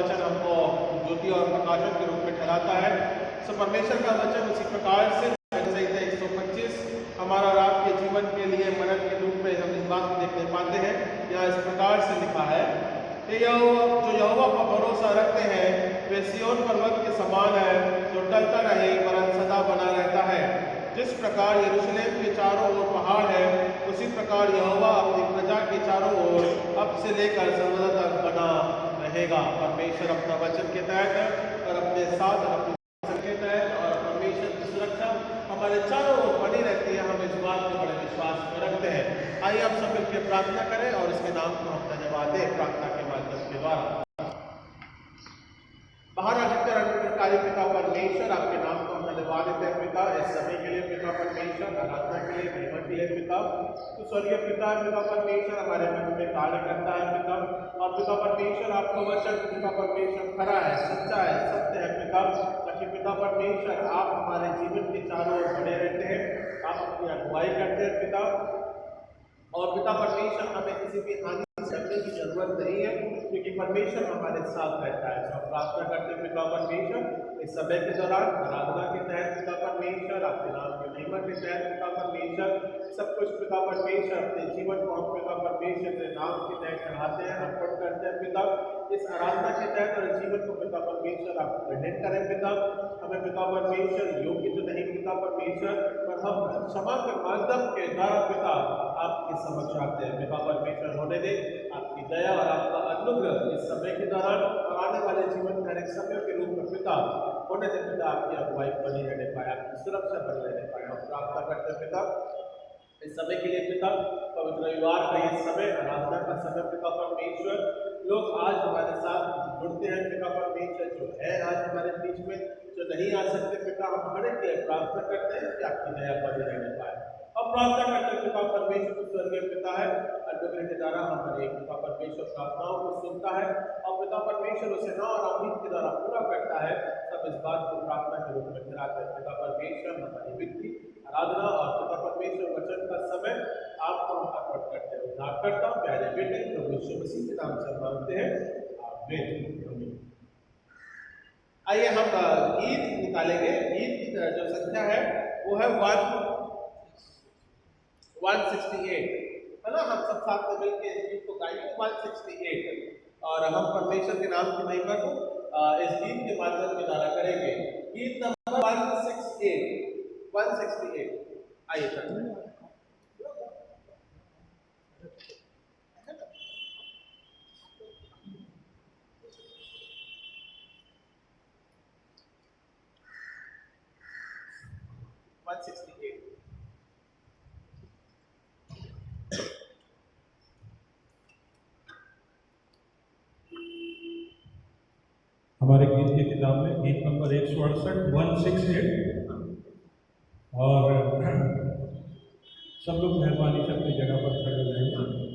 वचन हमको ज्योति और प्रकाशन के रूप में ठहराता है। सो परमेश्वर का वचन उसी प्रकार से 125 हमारा और आपके जीवन के लिए मदद के रूप में हम इस बात को देखने पाते हैं। यहाँ इस प्रकार से लिखा है कि जो यहोवा पर भरोसा रखते हैं वे सिय्योन पर्वत के समान है जो टलता रहे वरन सदा बना रहता है। जिस प्रकार यरूशलेम के चारों ओर पहाड़ है उसी प्रकार यहोवा अपनी प्रजा के चारों ओर अब से लेकर सर्वदा तक बना रहेगा। परमेश्वर अपना वचन के तहत और अपने साथ अपने वचन के तहत और परमेश्वर की सुरक्षा हमारे चारों ओर बनी रहती है। हम इस बात को बड़े विश्वास में रखते हैं। आइए हम सब मिलकर प्रार्थना करें और इसके नाम को हम धन्यवाद दें प्रार्थना के माध्यम के द्वारा। महाराजितर कार्य पिता परमेश्वर आपके नाम को हम धन्यवाद देते हैं पिता, इस समय के लिए पिता परमेश्वर, आराधना के लिए, महिमा के लिए पिता। तो स्वर्गीय पिता परमेश्वर हमारे मन में कार्य करता है पिता, और पिता परमेश्वर आपका वचन पिता परमेश्वर खरा है, सच्चा है, सत्य है पिता, ताकि पिता परमेश्वर आप हमारे जीवन के चारों ओर बने रहते हैं, आप अपनी अगुवाई करते हैं पिता। और पिता परमेश्वर हमें किसी भी हानि से डरने की जरूरत नहीं है, क्योंकि परमेश्वर हमारे साथ रहता है। सब प्रार्थना करते पिता परमेश्वर इस समय के दौरान आराधना के तहत पिता परमेश्वर, आपके नाम की महिमा के तहत पिता परमेश्वर, सब कुछ पिता परमेश्वर अपने जीवन को हम पिता परमेश्वर के नाम के तहत चढ़ाते हैं, अर्पण करते हैं पिता। इस आराधना के तहत और जीवन को पिता परमेश्वर आप प्रेजेंट करें पिता। हमें पिता परमेश्वर योग्य तो नहीं पिता परमेश्वर, पर हम क्षमा के माध्यम के द्वारा पिता आपके समक्ष आते हैं पिता परमेश्वर। होने दे आपकी दया और आपका अनुग्रह इस समय के दौरान और आने वाले जीवन के हर समय के रूप में पिता होने दे पिता, आपकी अगुवाई बनी रहने पाए, आपकी सुरक्षा बनी रहने पाए। हम प्रार्थना करते हैं पिता इस समय के लिए पिता, पवित्र रविवार का ये समय, आराधना का समय पिता परमेश्वर, लोग आज हमारे साथ जुड़ते हैं पिता परमेश्वर, जो है आज हमारे बीच में, जो नहीं आ सकते पिता, हम हर एक के लिए प्रार्थना करते हैं कि आपकी दया बनी रहने पाए। अब प्रार्थना करते हैं पिता परमेश्वर को स्वर्गीय पिता है, अनुग्रह के द्वारा हमारे पिता परमेश्वर प्रार्थनाओं को सुनता है और पिता परमेश्वर उसे ना और अमृत के द्वारा पूरा करता है। सब इस बात को प्रार्थना के रूप में ठहराते हैं पिता परमेश्वर। हमारी विधि आराधना और पिता परमेश्वर वचन का समय आपको हम अर्पण करते हैं। उद्धार करता हूँ प्यारे बेटे प्रभु यीशु मसीह के नाम से मांगते हैं, आमीन। आइए हम गीत निकालेंगे। गीत की जो संख्या है वो है 168, है ना। हम सब साथ में मिलकर इस गीत को गाएंगे 168, और हम परमेश्वर के नाम की महिमा को इस गीत के माध्यम से गाना करेंगे। गीत नंबर 168। आइए सर। हमारे गीत की किताब में गीत नंबर 168 और सब लोग मेहरबानी से अपनी जगह पर खड़े हो जाएंगे।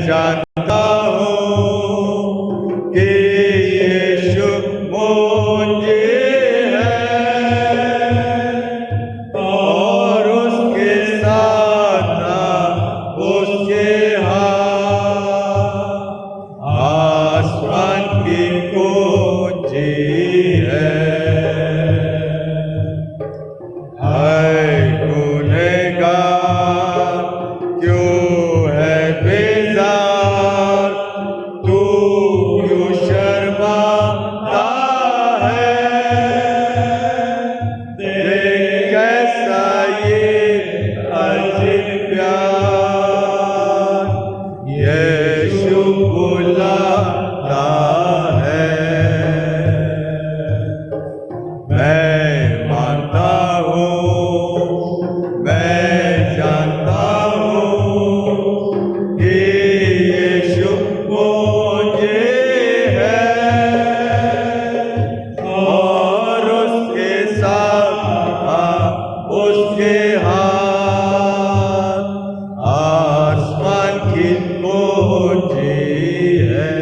जानता हूँ कि यीशु मुझे है और उसके साथ उसके हाथ आसमान की कुंजी है। गुनहगार क्यों है बेजार, तू क्यों शर्माता है? देख कैसा ये अजीब प्यार यीशु बुलाता है। मैं मानता हूँ, मैं जानता हूँ कि यीशु मुझे है और उसके साथ उसके हाथ आसमान की कुंजी है।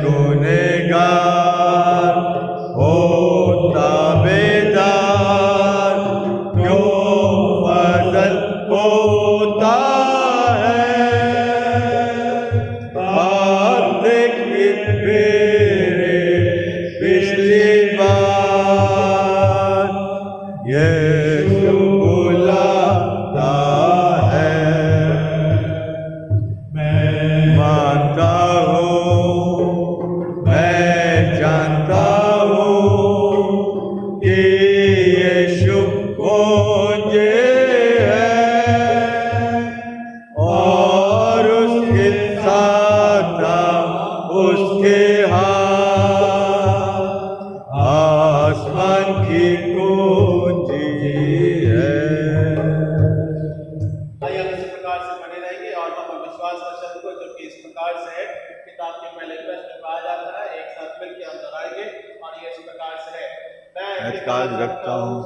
गुनहगार होता बेदार क्यों फजल होता है? आप देखिए मेरे पिछली बार यीशु बुलाता है। मैं मानता हूँ, मैं जानता हूँ कि यीशु मुझे है और उसके साथ उसके हाथ आसमान की कुंजी है। आइए हम इसी प्रकार से बने रहेंगे और हम विश्वास का शब्द को जो कि इस प्रकार से है किताब के पहले वर्ष में कहा जाता है, एक साथ मिलकर हम दोहराएंगे और ये इस प्रकार से है। मैं एतकाद रखता हूँ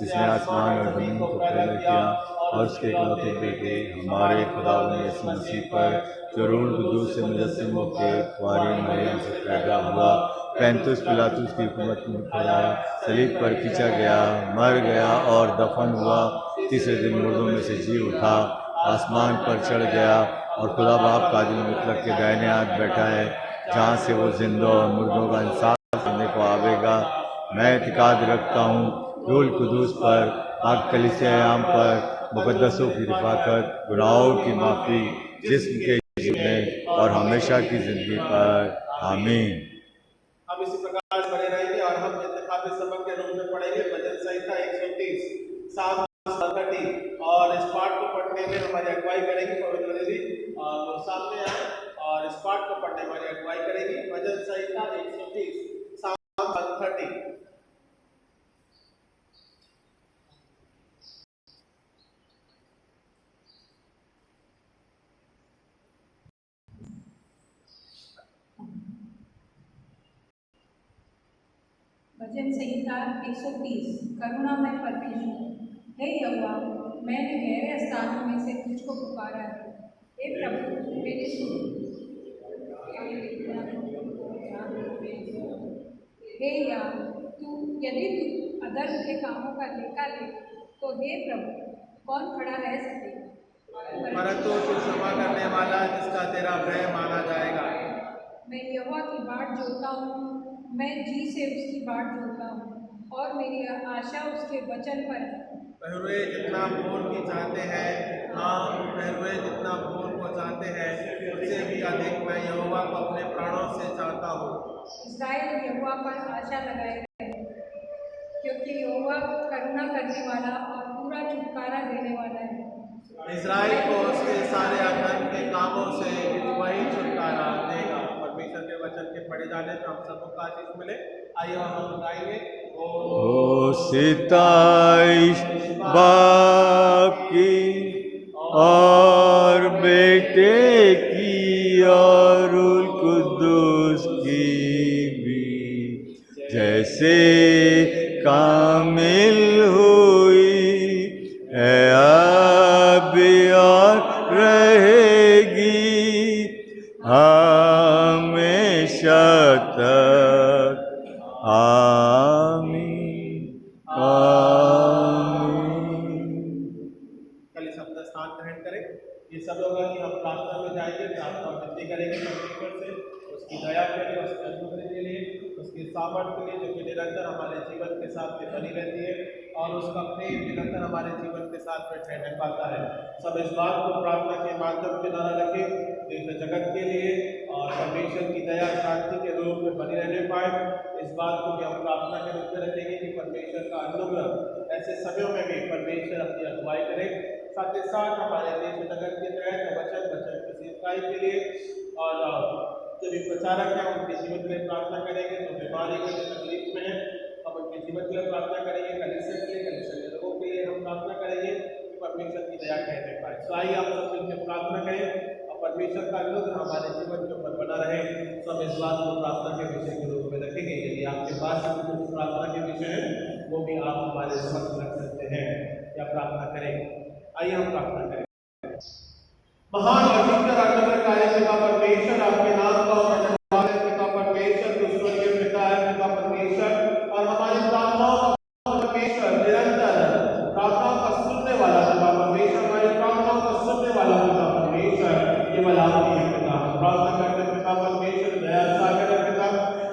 जिसने आसमान और जमीन को पैदा किया और उसके इकलौते बेटे हमारे खुदा यीशु मसीह पर जो रूह कुद्दूस से मुजस्सिम होकर कुंवारी मरियम से पैदा हुआ, पैंतुस पिलातुस की हुकूमत में पड़ा, सलीब पर खींचा गया, मर गया और दफन हुआ, तीसरे दिन मुर्दों में से जी उठा, आसमान पर चढ़ गया और खुदा बाप कादिर मुतलक के दाहिने हाथ बैठा है, जहाँ से वो जिंदों और मुर्दों का इंसाफ करने को आवेगा। मैं इत्तेकाद रखता हूँ रूह कुद्दूस पर, पाक कलीसिया आम पर, मुकद्दसों की रिफाकत, गुनाहों की माफ़ी, जिस्म के जीने और हमेशा की ज़िंदगी पर। आमीन। हम इसी प्रकार से बने रहेंगे और हम इंतखाबी सबक के रूप में पढ़ेंगे भजन संहिता 130 साम 30 और इस पाठ को पढ़ने में हमारी अगुवाई करेंगी पवित्र दीदी और वो सामने आए और इस पाठ को पढ़ने हमारी अगुवाई करेंगी भजन संहिता 130 साम 30। भजन संहिता 130। करुणामय परमेश्वर, हे यहोवा, मैंने गहरे स्थानों में से तुझको पुकारा है। हे प्रभु, मेरी सुन। हे या यदि तू अधर्म के कामों का लेखा ले तो हे प्रभु, कौन खड़ा रह सकेगा? परंतु तू क्षमा करने वाला जिसका तेरा भय माना जाएगा। मैं यहोवा की बाट जोता हूँ, मैं जी से उसकी बाट जोता हूँ और मेरी आशा उसके वचन पर है। पहरुए जितना भोर की चाहते हैं, हाँ पहरुए जितना भोर को चाहते हैं, उससे भी अधिक मैं यहोवा को अपने प्राणों से चाहता हूँ। इस्राएल यहोवा पर आशा लगाए रहे, क्योंकि यहोवा करुणा करने वाला और पूरा छुटकारा देने वाला है। इस्राएल को उसके सारे अधर्म के कामों से वही छुटकारा देगा। परमेश्वर के वचन के पढ़े जाने पर हम सबको का आशीष मिले। आइए हम गाएंगे ओ सिताइश बाप की और बेटे की और रूह कुद्दूस की भी, जैसे कामिल हुई है अभी और रहेगी हमेशा तक। आमीन आमीन। कल इस अपना स्थान ग्रहण करें। ये सब होगा कि हम प्रार्थना में जाएंगे, प्रार्थना विनती करेंगे परमेश्वर से उसकी दया के लिए, उसके अनुग्रह के लिए, उसके सामर्थ्य के लिए जो कि निरंतर हमारे जीवन के साथ में बनी रहती है और उसका प्रेम निरंतर हमारे जीवन के साथ में ठहर पाता है। सब इस बात को प्रार्थना के माध्यम के द्वारा रखें देश जगत के लिए और परमेश्वर की दया शांति के रूप में बनी रहने पाए। इस बात को भी हम प्रार्थना के रूप में रखेंगे कि परमेश्वर का अनुग्रह ऐसे समयों में भी परमेश्वर अपनी अगुवाई करे। साथ ही साथ हमारे देश जगत के तहत वचन की सेवकाई के लिए और जो भी प्रचारक हैं उनके जीवन के लिए प्रार्थना करेंगे। जो बीमारी में जो तकलीफ में है हम उनके जीवन के लिए प्रार्थना करेंगे। कलीसिया के लिए, कलीसिया के लोगों के लिए हम प्रार्थना करेंगे कि परमेश्वर की दया कहने पाए। तो आइए आप सब मिलकर प्रार्थना करें और परमेश्वर का अनुग्रह हमारे जीवन के ऊपर बना रहे। सब इस बात को प्रार्थना के विषय के रूप में रखेंगे। यदि आपके पास कुछ प्रार्थना के विषय है वो भी आप हमारे समक्ष रख सकते हैं या प्रार्थना करेंगे। आइए हम प्रार्थना करें। महान और जीवंत अनुग्रहकारी पिता परमेश्वर, आपके नाम का धन्यवाद है पिता परमेश्वर, स्वर्गीय पिता है पिता परमेश्वर, और हमारी प्रार्थनाओं का परमेश्वर निरंतर प्रार्थनाओं का सुनने वाला पिता परमेश्वर, हमारी प्रार्थनाओं का सुनने वाला पिता परमेश्वर केवल आप ही है पिता। हम प्रार्थना करते हैं पिता परमेश्वर, दया सागर है पिता,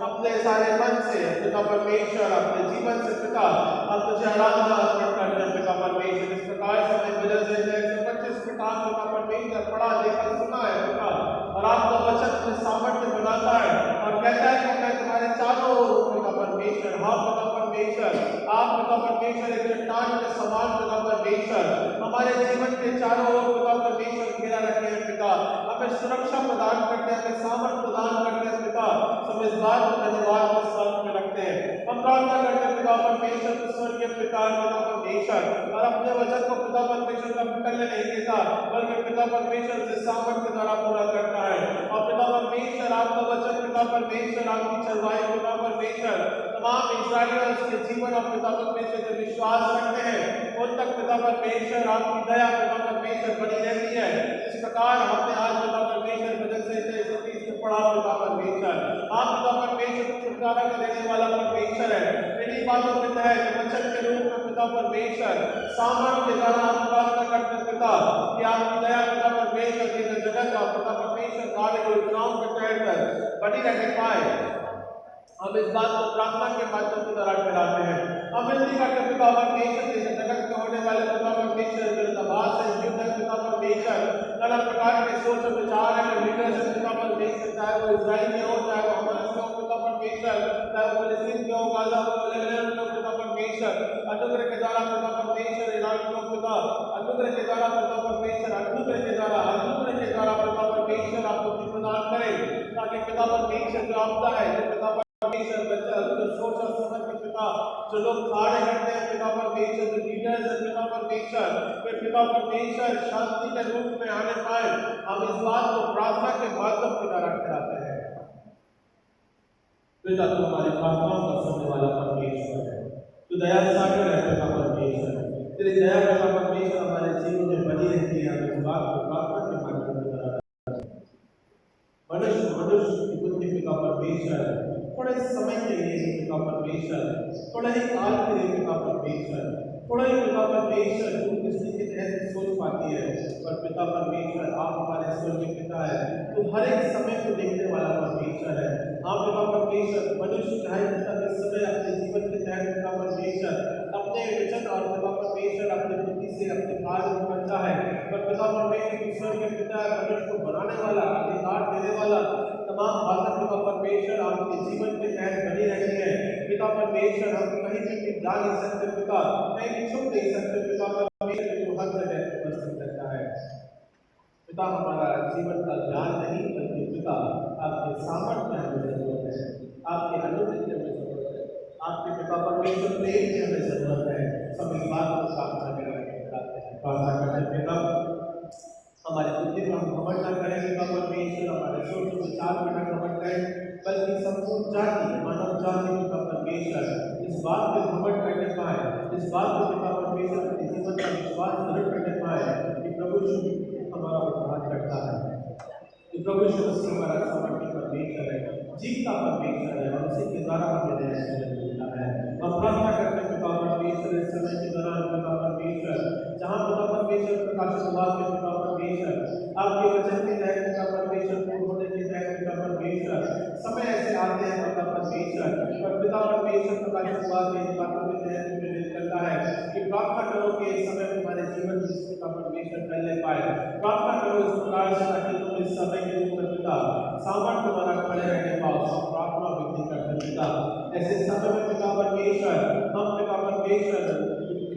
अपने सारे मन से पिता परमेश्वर, अपने जीवन से पिता हम तुझे आराधना अर्पण करते हैं पिता परमेश्वर। इस प्रकार से हमें वजह से 125 पिता पिता परमेश्वर पढ़ा देखा सुना है पिता, और आपका वचन हमें सामर्थ्य बनाता है और कहता है कि मैं तुम्हारे चारों ओर पिता परमेश्वर। हाँ पिता परमेश्वर, आप पिता परमेश्वर एक चट्टान के समान पिता परमेश्वर हमारे जीवन के चारों ओर पिता परमेश्वर घेरा रखे हैं पिता, हमें सुरक्षा प्रदान करते हैं, हमें सामर्थ्य प्रदान करते हैं पिता। सब इस बात को धन्यवाद के साथ में रखते हैं। हम प्रार्थना करते हैं पिता परमेश्वर, स्वर्गीय पिता पिता परमेश्वर, और अपने वचन को पिता परमेश्वर का निकलने नहीं देता बल्कि पिता परमेश्वर से सामर्थ्य के द्वारा पूरा करता है। और पिता परमेश्वर आपका वचन पिता परमेश्वर आपकी चरवाई पिता परमेश्वर तमाम इस्राएली और उसके जीवन और पिता परमेश्वर जो विश्वास रखते हैं उन तक पिता परमेश्वर आपकी दया पिता परमेश्वर बनी रहती है। इस प्रकार हमने आज पिता परमेश्वर भजन से पढ़ा पिता परमेश्वर, आप पिता परमेश्वर छुटकारा का देने वाला परमेश्वर है। इन्हीं बातों के तहत वचन के रूप में पिता परमेश्वर सामर्थ्य के द्वारा हम प्रार्थना करते हैं पिता कि आपकी दया पिता परमेश्वर की जगत और पिता परमेश्वर कार्य योजनाओं के तहत बनी रहने पाए। हम इस बात को प्रार्थना के माध्यम के द्वारा कराते हैं। हम विनती करते हैं पिता परमेश्वर जैसे जगत में होने वाले पिता परमेश्वर विरोधाभास है, युद्ध है पिता परमेश्वर, नाना प्रकार के सोच विचार है, लीडर है पिता परमेश्वर, चाहे वो इजराइल के हो, चाहे वो हमारे से हो पिता परमेश्वर, चाहे वो फिलिस्तीन के हो, गाजा हो, लेबनान के हो पिता परमेश्वर, अनुग्रह के द्वारा पिता परमेश्वर, ईरान के हो पिता, अनुग्रह के द्वारा पिता परमेश्वर, अनुग्रह के द्वारा पिता परमेश्वर आप बुद्धि प्रदान करें ताकि पिता परमेश्वर जो आपदा है जो पिता परमेश्वर बच्चा जो सोच और समझ के पिता जो लोग कार्य करते हैं पिता परमेश्वर, जो लीडर्स है पिता परमेश्वर, वे पिता परमेश्वर शांति के रूप में आने पाए। हम इस बात को प्रार्थना के माध्यम के द्वारा कराते हैं। पिता तू हमारी प्रार्थनाओं का सुनने वाला परमेश्वर है, तू दया सागर है पिता परमेश्वर, तेरी दया पिता परमेश्वर हमारे जीवन में बनी रहती है। हम इस बात को प्रार्थना के माध्यम के द्वारा मनुष्य की बुद्धि पिता परमेश्वर थोड़े समय के लिए पिता परमेश्वर, थोड़े ही काल के लिए पिता परमेश्वर, थोड़ा ही पिता परमेश्वर तू किसी के तहत सोच पाती है, पर पिता परमेश्वर आप हमारे स्वर्गीय पिता है, तू हर एक समय को देखने वाला परमेश्वर है। आप पिता परमेश्वर मनुष्य चाहे पिता इस समय अपने जीवन के तहत पिता परमेश्वर अपने वचन और पिता परमेश्वर अपने बुद्धि से अपने कार्य को करता है, पर पिता परमेश्वर स्वर्गीय पिता है मनुष्य को बनाने वाला, अधिकार देने वाला, तमाम बातें पिता परमेश्वर आपके जीवन के तहत बनी रहती है। पिता परमेश्वर हम कहीं भी जा नहीं सकते पिता, कहीं भी छुप नहीं सकते पिता परमेश्वर जो हर जगह उपस्थित रहता है। पिता हमारा जीवन का ज्ञान नहीं बल्कि पिता आपके सामर्थ्य में हमें जरूरत है, आपके अनुग्रह की हमें जरूरत है, आपके पिता परमेश्वर प्रेम की हमें जरूरत है। सब इस बात को प्रार्थना करते हैं पिता हमारे बुद्धि में हम घमंड न करें पिता परमेश्वर, हमारे सोच विचार में न घमंड करें, बल्कि संपूर्ण जाति मानव जाति पिता परमेश्वर इस बात पे घमंड करने पाए, इस बात को पिता परमेश्वर अपने जीवन का विश्वास दृढ़ करने पाए कि प्रभु यीशु मसीह हमारा समर्पित परमेश्वर है, जीवता परमेश्वर है, और उसी के द्वारा हमें नया जीवन मिलता है। हम प्रार्थना करते हैं पिता परमेश्वर, इस समय के दौरान पिता परमेश्वर, जहाँ पिता परमेश्वर प्रकाशित वाक्य पिता परमेश्वर आपके वचन के तहत पिता परमेश्वर पूर्ण होने के तहत पिता परमेश्वर समय ऐसे आते हैं पिता परमेश्वर, और पिता परमेश्वर प्रकाशित वाक्य इन बातों के तहत प्रेरित करता है कि प्रार्थना करो कि इस समय तुम्हारे जीवन में पिता परमेश्वर फैलने पाए। प्रार्थना करो इस प्रकार से ताकि तुम इस समय के ऊपर पिता सामर्थ्य तुम्हारा खड़े रहने पाओ। सब प्रार्थना विनती करते पिता, ऐसे समय में पिता परमेश्वर हम पिता परमेश्वर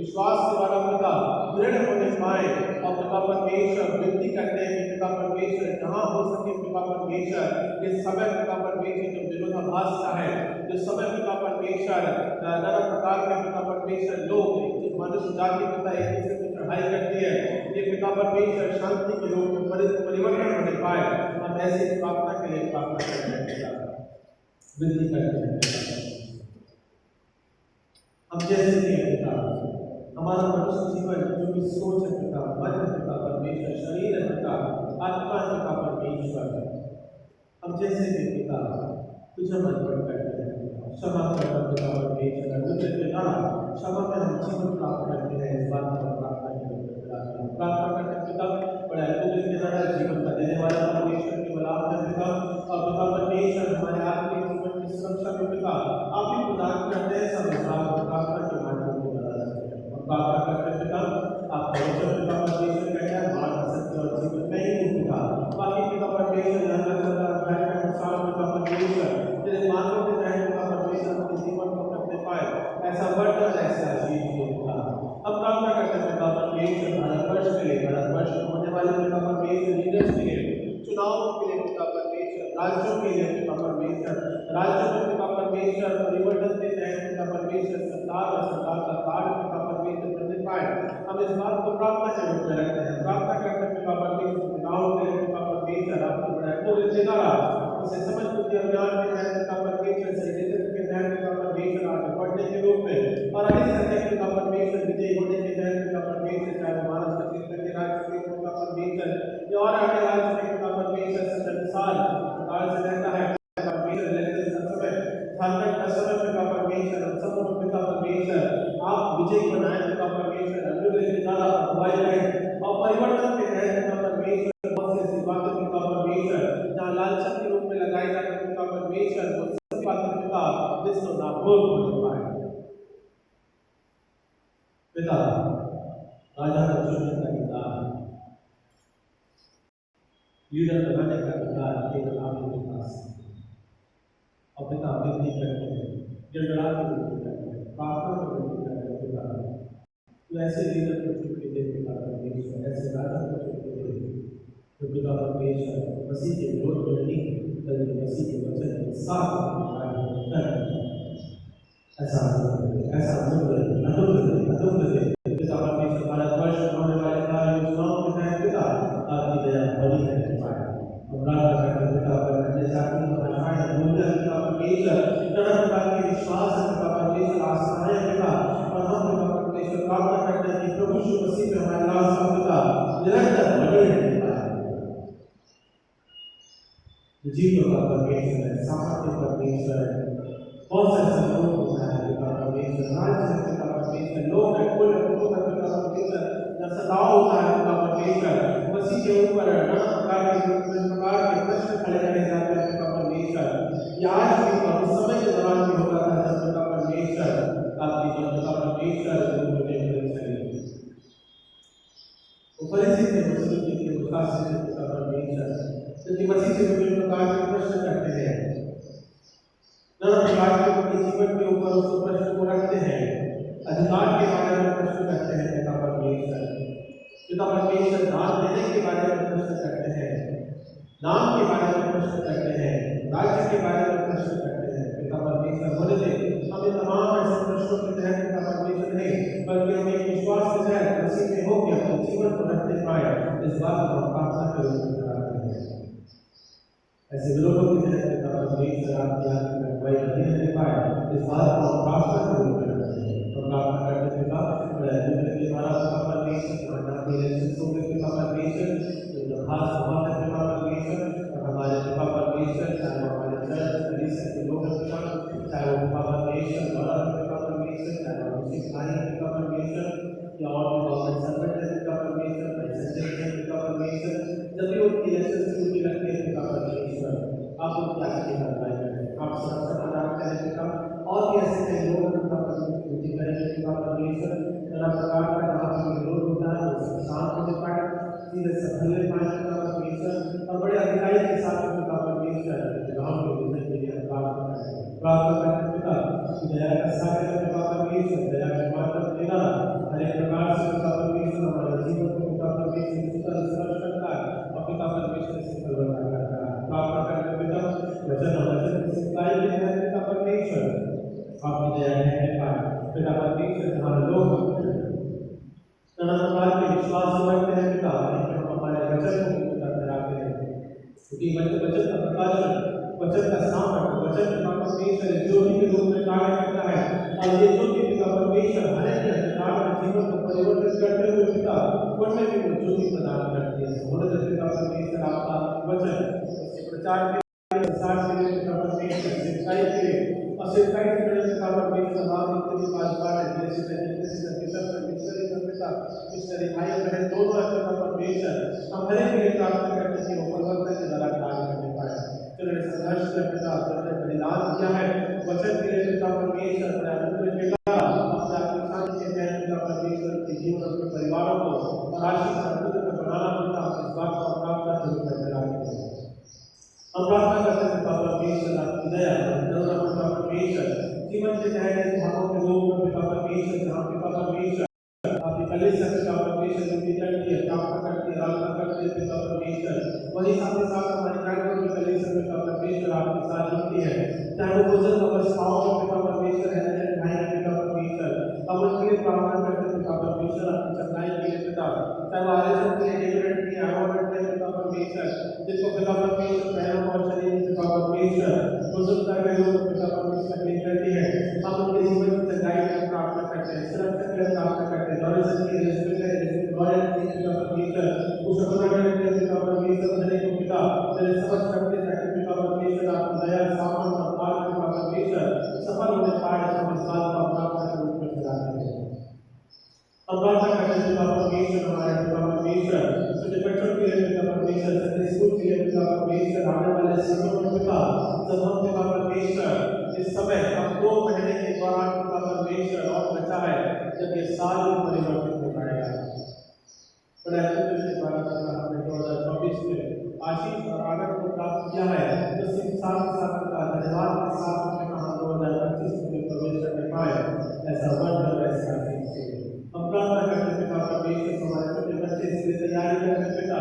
विश्वास के द्वारा पिता दृढ़ होने पाए, और पिता परमेश्वर विनती करते हैं कि पिता परमेश्वर जहाँ हो सके पिता परमेश्वर इस समय पिता परमेश्वर जो विरोधाभास का है, जो समय पिता परमेश्वर नाना प्रकार के पिता परमेश्वर लोग मनुष्य जाति पिता एक दूसरे को चढ़ाई करती है, ये पिता परमेश्वर शांति के रूप में परिवर्तन होने पाए। हम ऐसी प्रार्थना के लिए प्रार्थना करते हैं पिता, विनती करते हैं। हम जैसे कि पिता हमारा मनुष्य जीवन जो भी सोच है पिता, मन है पिता परमेश्वर, शरीर है पिता, आत्मा है पिता परमेश्वर, हम जैसे कि पिता तुझे अर्पण करते हैं। क्षमा करना पिता परमेश्वर, अनुग्रह के द्वारा क्षमा में हम जीवन प्राप्त करते हैं। इस बात पर प्रार्थना करते हैं पिता, बड़े अनुग्रह के द्वारा जीवन का देने वाला परमेश्वर के बलाम है पिता, और पिता परमेश्वर हमारे आत्मिक जीवन की सुरक्षा में पिता आप ही प्रदान करते हैं। सब प्रार्थना के माध्यम से प्रार्थना करते पिता, आप पवित्र पिता परमेश्वर कहते हैं मार्ग सत्य और जीवन में ही पिता, बाकी पिता परमेश्वर जाना चाहता है के अनुसार पिता परमेश्वर तेरे मार्गों के तहत पिता परमेश्वर अपने जीवन को करने पाए, ऐसा वर्ष और ऐसा आशीष दे पिता। अब प्रार्थना करते हैं पिता परमेश्वर भारतवर्ष के लिए, भारतवर्ष में होने वाले पिता परमेश्वर लीडर्स के लिए, चुनावों के लिए पिता परमेश्वर, राज्यों के लिए पिता परमेश्वर, राज्यों में पिता परमेश्वर परिवर्तन के तहत पिता परमेश्वर सरकार और सरकार का कार्य पिता परमेश्वर करने पाए। हम इस बात को प्रार्थना के रूप में रखते हैं। प्रार्थना करते हैं पिता परमेश्वर चुनावों के लिए पिता परमेश्वर आपको बड़ा पूरे द्वारा उसे समझ बुद्धि और ज्ञान के तहत पिता परमेश्वर से नेतृत्व के तहत पिता परमेश्वर आगे बढ़ने के रूप में, और अनेक सत्य पिता परमेश्वर विजयी होने के तहत पिता परमेश्वर चाहे मानव छत्तीसगढ़ के राज्य के पिता परमेश्वर या और अन्य राज्य के पिता परमेश्वर संसार प्रकार से रहता है परमेश्वर लेते समय झारखंड का समय पिता परमेश्वर हम सब को पिता परमेश्वर आप विजयी बनाए पिता परमेश्वर, अनुग्रह के द्वारा अगुवाई रहे और परिवर्तन के तहत पिता परमेश्वर बहुत से ऐसी बातें पिता परमेश्वर जहाँ लालचा के रूप में लगाई जाती पिता परमेश्वर वो सब बातें पिता जिसको नाबूद होने पाए पिता। राजा का चुनने का अधिकार, लीडर बनाने का अधिकार केवल आपके पास है, और पिता विनती करते हैं, गिड़गिड़ा के विनती करते हैं, प्रार्थना में विनती करते हैं पिता, तो ऐसे लीडर को चुन के दे पिता परमेश्वर, ऐसे राजा को चुन के दे तो पिता परमेश्वर मसीह के विरोध में नहीं बल्कि मसीह के वचन के साथ ऐसा ऐसा अनुग्रह पिता परमेश्वर भारतवर्ष में होने वाले कार्य योजनाओं के तहत पिता आपकी दया बड़ी है और प्रार्थना करते पिता पर जाति भाषाएं मूल्य पिता परमेश्वर तरह प्रकार के विश्वास पिता परमेश्वर आस्थाएं पिता, और हम पिता परमेश्वर प्रार्थना करते हैं कि प्रभु यीशु मसीह में हमारे आस्था पिता निरंतर बनी रहने पाए। जीव का परमेश्वर है, सामर्थ्य परमेश्वर है, बहुत से ऐसे लोग होता है पिता परमेश्वर, राज्य है पिता परमेश्वर, लोग है कुल है पिता परमेश्वर, सताव होता है पिता परमेश्वर, मसीह के ऊपर नाना प्रकार के प्रश्न खड़े रहे जाते हैं पिता परमेश्वर। आज भी और उस समय के दौरान भी होता था जब पिता परमेश्वर आपकी जब पिता परमेश्वर परिस्थिति में मसीह के मुकाबले में पिता परमेश्वर क्योंकि मसीह से विभिन्न प्रकार के प्रश्न करते हैं, नाना प्रकार के अपने जीवन के ऊपर उस प्रश्न को रखते हैं, अधिकार के बारे में प्रश्न करते हैं पिता परमेश्वर, पिता परमेश्वर दान देने के बारे में प्रश्न करते हैं, नाम के बारे में प्रश्न करते हैं, राज्य के बारे में प्रश्न करते हैं पिता परमेश्वर। बोले थे हमें तमाम ऐसे प्रश्नों के तहत पिता परमेश्वर नहीं बल्कि हमें विश्वास के तहत मसीह में हो के अपने जीवन को रखते पाए, इस बात को हम प्रार्थना करें। ऐसे विरोधों के तहत पिता परमेश्वर आपकी आत्मा में अगुवाई नहीं रहने पाए, इस बात को हम प्रार्थना करें तो प्रार्थना करते पिता के द्वारा पिता परमेश्वर पिता परमेश्वर खास बात है पिता परमेश्वर परमेश्वर, संजय हैं पिता परमेश्वर, जब भी उनकी इलेक्शन की ड्यूटी लगती है पिता परमेश्वर, आप उनकी आगे करवाए करें, आप सुरक्षा प्रदान करें पिता, और भी ऐसे कई लोग पिता परमेश्वर ड्यूटी करेंगे पिता परमेश्वर, नाना प्रकार का जहाँ पर विरोध होता है वो शांत होने पाए, सीधे सफल हो पाए पिता परमेश्वर, और बड़े अधिकारी के साथ पिता परमेश्वर गाँव के विजय के लिए प्रार्थना करें पिता, दया का सागर पिता परमेश्वर, दया के माध्यम देना, हर एक प्रकार से पिता परमेश्वर हमारे जीवन को पिता परमेश्वर स्पर्श करता है और पिता परमेश्वर से फल करता है। प्रार्थना करें पिता, वचन की सिखाई के हैं पिता परमेश्वर, आपकी दया है पिता परमेश्वर, जहाँ लोग नाना प्रकार के विश्वास रखते हैं पिता, हम हमारे वचन को पिता कराते हैं, क्योंकि वचन का प्रकाशन, वचन का सामर्थ्य, वचन पिता परमेश्वर ज्योति के रूप में कार्य करता है, और ये ज्योति पिता परमेश्वर हर एक अंधकार के जीवन को परिवर्तित करते हुए पिता उनमें भी वो ज्योति प्रदान करती है। होने पिता परमेश्वर आपका वचन इसके प्रचार के लिए, प्रसार के लिए पिता परमेश्वर, सिखाई के लिए और सिखाई के लिए पिता परमेश्वर आप इतनी बात है जैसे मिशनरी भाई बहन दोनों पिता परमेश्वर हम हर एक के लिए प्रार्थना करते हैं वो परिवर्तन के द्वारा कार्य करने पाए। चलो संघर्ष कर पिता अपने बलिदान किया है वचन के लिए पिता परमेश्वर, अपने पिता अपने आत्मिक के तहत पिता परमेश्वर के जीवन अपने परिवारों को और आशीष समृद्ध बनाना पिता इस बात को प्राप्त करते हुए कराते हैं। हम प्रार्थना करते हैं पिता परमेश्वर आपकी दया पिता परमेश्वर जीवन के तहत भागों के रूप में पिता परमेश्वर, जहाँ पिता परमेश्वर आपकी कलेश पिता परमेश्वर की करती है, प्रार्थना करती है, आराधना करती है पिता परमेश्वर, वही साथ ही साथ हमारे कार्यक्रम की कलेश पिता परमेश्वर आपके साथ जुड़ती है, चाहे वो बुजुर्ग अवस्थाओं में पिता परमेश्वर है भाई पिता परमेश्वर, हम उसके लिए प्रार्थना करते हैं पिता परमेश्वर आपकी सच्चाई के लिए पिता, चाहे वो आलोचना के लिए एविडेंट की आरोप है पिता परमेश्वर, जिसको पिता परमेश्वर पैरों और शरीर में पिता परमेश्वर बुजुर्गता के लोग पिता परमेश्वर की करती है, हम उनके जीवन की सच्चाई के लिए प्रार्थना करते हैं, सुरक्षा के लिए प्रार्थना करते हैं, डोनेशन के लिए रॉयल पिता परमेश्वर उस अपना करते पिता परमेश्वर धने को पिता तेरे समझ करते ताकि पिता परमेश्वर आपकी दया सामन और पार पिता परमेश्वर सफल होने पाए, हम इस बात को प्रार्थना के रूप में कराते हैं। हम प्रार्थना करते हैं पिता परमेश्वर हमारे पिता परमेश्वर छोटे बच्चों के लिए पिता परमेश्वर, संडे स्कूल के लिए पिता परमेश्वर, आने वाले समय में पिता जब हम पिता परमेश्वर इस समय हम 2 महीने के दौरान पिता परमेश्वर और बचा है जब ये साल परिवर्तित हो जाएगा, बड़े अद्भुत से द्वारा हमने 2024 में आशीष और आनंद को प्राप्त किया है, तो सिर्फ साथ साथ का धन्यवाद के साथ में हम 2025 में प्रवेश करने पाए, ऐसा वर्ष और ऐसा हम प्रार्थना करते पिता परमेश्वर हमारे छोटे बच्चे इसलिए तैयारी करते पिता,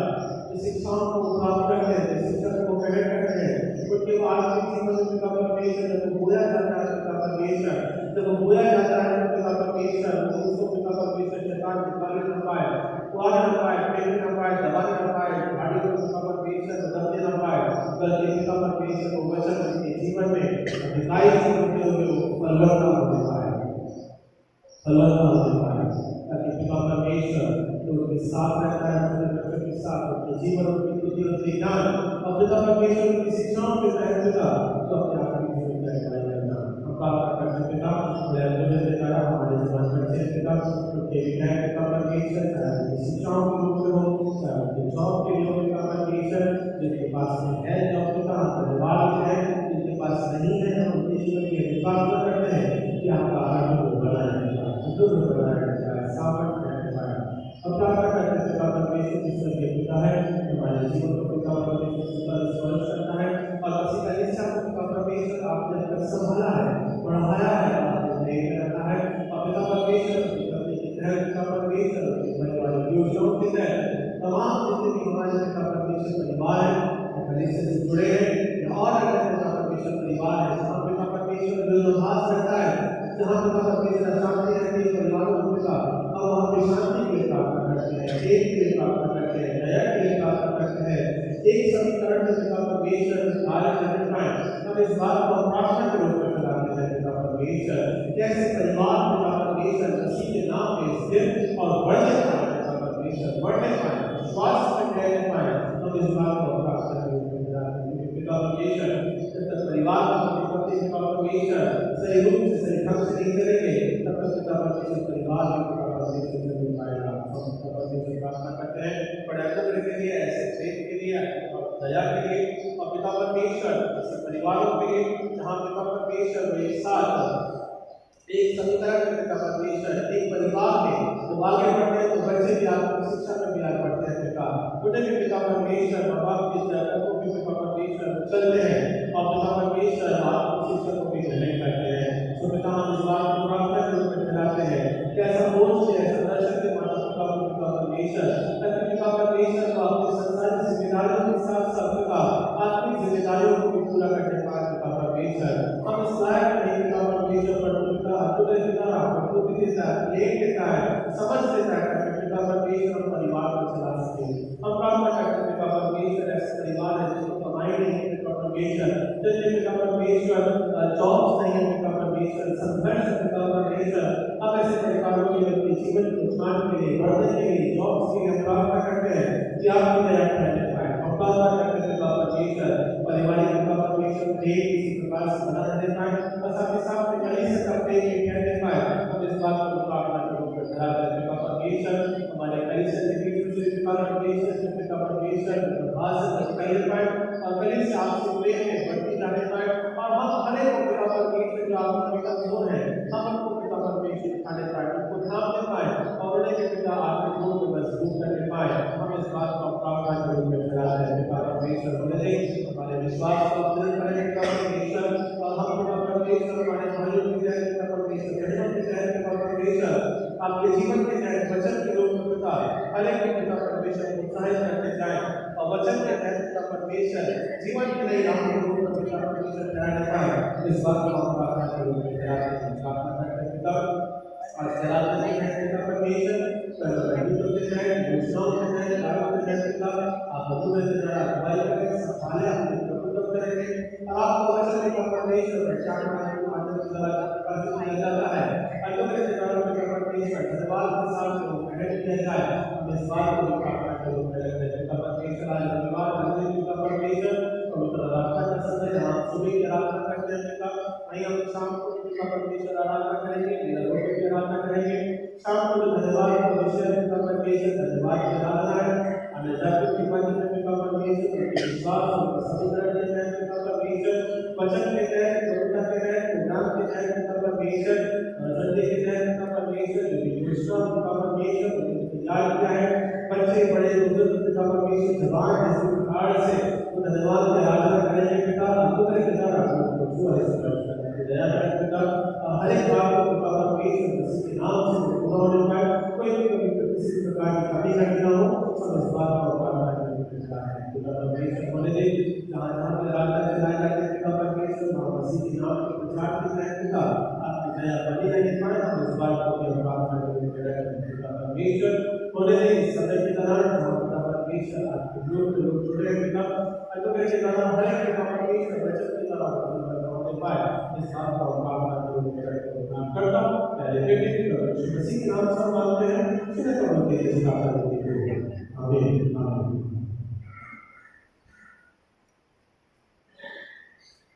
शिक्षाओं को प्राप्त करते हैं, शिक्षक को कनेक्ट करते हैं, उनके आत्मिक जीवन में पिता परमेश्वर जब बोया जाता है पिता परमेश्वर, जब बोया जाता है पिता परमेश्वर उसको पिता परमेश्वर शैतान निकाले न पाए, कुआर न पाए, फेंक न पाए, दबा न पाए, गाड़ी को पिता परमेश्वर बदलने न पाए, बल्कि पिता परमेश्वर को वचन उनके जीवन में दिखाई देते हुए परिवर्तन होने पाए, परिवर्तन होने पाए, ताकि पिता परमेश्वर जो उनके साथ रहता है अपने बच्चों के साथ उनके जीवन उनकी बुद्धि उनके ज्ञान और पिता परमेश्वर उनकी शिक्षाओं के तहत पिता तो अपने आप में जीवन का करना हम प्रार्थना करते पिता बड़े अद्भुत से द्वारा हमारे समाज बच्चे पिता उनके विज्ञान पिता परमेश्वर, चाहे उनकी शिक्षाओं के रूप में हो, चाहे उनके जॉब के लिए हो पिता परमेश्वर, जिनके पास में है जॉब पिता परिवार में है, जिनके पास नहीं है हम उनके जीवन की प्रार्थना करते हैं कि आपका आनंद बनाए दुर्ग बनाया जाए, सामर्थ करने पाए। अब प्रार्थना करते हैं पिता परमेश्वर जिसमें के पिता है हमारे जीवन को पिता परमेश्वर स्मरण करता है और किसी का इच्छा को पिता परमेश्वर आपने तक संभाला है, बढ़ाया है, आपने रखा है और पिता परमेश्वर पिता परमेश्वर परिवार योजनाओं के तहत तमाम जितने भी हमारे पिता परमेश्वर परिवार है कलीसिया से जुड़े हैं और अगर पिता परमेश्वर परिवार है जहाँ पिता परमेश्वर विरोधाभास करता है, जहाँ पिता परमेश्वर शांति रहती है परिवारों को पिता अब वहाँ पे शांति के लिए प्रार्थना करते हैं, एक के लिए प्रार्थना करते हैं, दया के लिए प्रार्थना करते हैं, एक समीकरण में पिता परमेश्वर कार्य करने पाए, हम इस बात को प्रार्थना के रूप में कराते हैं पिता परमेश्वर कैसे परिवार पिता परमेश्वर मसीह के नाम में स्थिर और बढ़ने पाए, पिता परमेश्वर बढ़ने पाए, विश्वास में ठहरने पाए, हम इस बात को प्रार्थना के रूप में कराते हैं पिता परमेश्वर जब तक परिवार का प्रतिपत्ति पिता परमेश्वर सही रूप से सही ढंग से नहीं करेंगे तब तक पिता परमेश्वर परिवार में पिता परमेश्वर नहीं पाएगा। हम पिता परमेश्वर प्रार्थना करते के लिए, ऐसे प्रेम के लिए, और दया के लिए, और पिता परमेश्वर ऐसे परिवारों के लिए जहाँ पिता परमेश्वर एक साथ एक समीकरण में पिता परमेश्वर एक परिवार में तो आगे बढ़ते हैं तो बच्चे भी आत्मिक शिक्षा में भी आगे बढ़ते हैं पिता उन्हें भी पिता परमेश्वर माँ बाप की जगह को भी पिता परमेश्वर चलते हैं और पिता परमेश्वर आत्मिक शिक्षा को भी ग्रहण करते हैं। तो पिता हम इस बात को प्रार्थना के रूप में ठहराते हैं कि ऐसा बोझ से ऐसा दर्शन के मानव पिता परमेश्वर ताकि पिता परमेश्वर को अपने संसार की जिम्मेदारियों के साथ साथ पिता आत्मिक जिम्मेदारियों को भी पूरा करने का पिता परमेश्वर हम इस लायक नहीं पिता परमेश्वर पर समझ देता है कि पिता परमेश्वर परिवार को चला सके। हम प्रार्थना करते हैं पिता परमेश्वर ऐसे परिवार है जिसको कमाई नहीं है पिता परमेश्वर जिसमें पिता परमेश्वर जॉब्स नहीं है पिता परमेश्वर संघर्ष पिता परमेश्वर अब ऐसे परिवारों के लिए अपने जीवन को उत्थान के लिए बढ़ने के लिए जॉब्स के लिए प्रार्थना करते हैं कि आपकी दया करने पाए। हम प्रार्थना करते हैं पिता परमेश्वर पारिवारिक पिता परमेश्वर प्रेम किसी प्रकार से बना रहने पाए और साथ ही साथ कड़ी से करते हैं कहने पाए हम इस बात को प्रार्थना करूँ पिता परमेश्वर हमारे कई से पिता परमेश्वर पिता परमेश्वर भाषण कहने पाए और कड़ी से आपसे प्रेम में बढ़ती जाने पाए और हम हर एक पिता परमेश्वर जो आपका कमजोर है हम उनको पिता परमेश्वर खाने पाए उनको थामने पाए और उन्हें के पिता आपके रूप में मजबूत करने पाए। हम इस बात को प्रार्थना के रूप में ठहराते हैं पिता परमेश्वर उन्हें हमारे विश्वास को दृढ़ करें पिता परमेश्वर और हम पिता परमेश्वर हमारे भाइयों की जय पिता परमेश्वर बहनों की जय पिता परमेश्वर आपके जीवन के जय वचन के रूप में पिता हर एक पिता परमेश्वर को उत्साहित करते जाए और वचन के तहत पिता परमेश्वर जीवन की नई राह के रूप में पिता परमेश्वर ठहराने पाए। इस बात को हम प्रार्थना के रूप में ठहराते हैं प्रार्थना करते हैं पिता आज ठहराते नहीं है पिता परमेश्वर युद्ध के तहत योजनाओं के तहत लागू के तहत पिता आप मधुर के द्वारा अगुवाई करें संभाले अपने प्रभुत्व करेंगे और आपको वचन पिता परमेश्वर पहचान पाने के माध्यम से प्रकाशित किया जाता है अगुवाई के द्वारा पिता परमेश्वर धन्यवाद के साथ जो ग्रहण किया जाए हम इस बात को प्रार्थना के रूप में रखते हैं पिता परमेश्वर आज धन्यवाद पिता परमेश्वर पवित्र आराधना का समय जहाँ सुबह की आराधना करते हैं पिता वहीं हम शाम को पिता परमेश्वर आराधना करेंगे रोटी की आराधना करेंगे शाम को धन्यवाद का विषय पिता परमेश्वर धन्यवाद की आराधना है हमें जागरूक की बात में पिता परमेश्वर विश्वास और समीकरण के तहत पिता परमेश्वर वचन के तहत कविता के तहत प्रोग्राम के तहत पिता परमेश्वर संडे के तहत पिता परमेश्वर योजना पिता परमेश्वर तैयार किया है बच्चे बड़े बुजुर्ग पिता परमेश्वर जवान जिस प्रकार से धन्यवाद की आराधना करेंगे पिता अनुग्रह के द्वारा जो है दया करें पिता हर एक बात को पिता परमेश्वर किसी के नाम से पूरा होने पाए कोई भी किसी प्रकार की कमी ना हो सब इस बात को प्रार्थना करने पिता परमेश्वर होने दे जहाँ जहाँ पे आराधना चलाए जाते हैं पिता परमेश्वर वहाँ मसीह के नाम के प्रचार के तहत पिता आपकी दया बनी रहने पाए हम इस बात को भी प्रार्थना करने पिता परमेश्वर होने दे इस समय के दौरान जहाँ पिता परमेश्वर आपके लोग जुड़े पिता अनुग्रह के द्वारा हर एक पिता परमेश्वर वचन के द्वारा होने पाए इस बात का प्रार्थना करता हूँ पहले बेटे मसीह के नाम से मांगते हैं आमीन।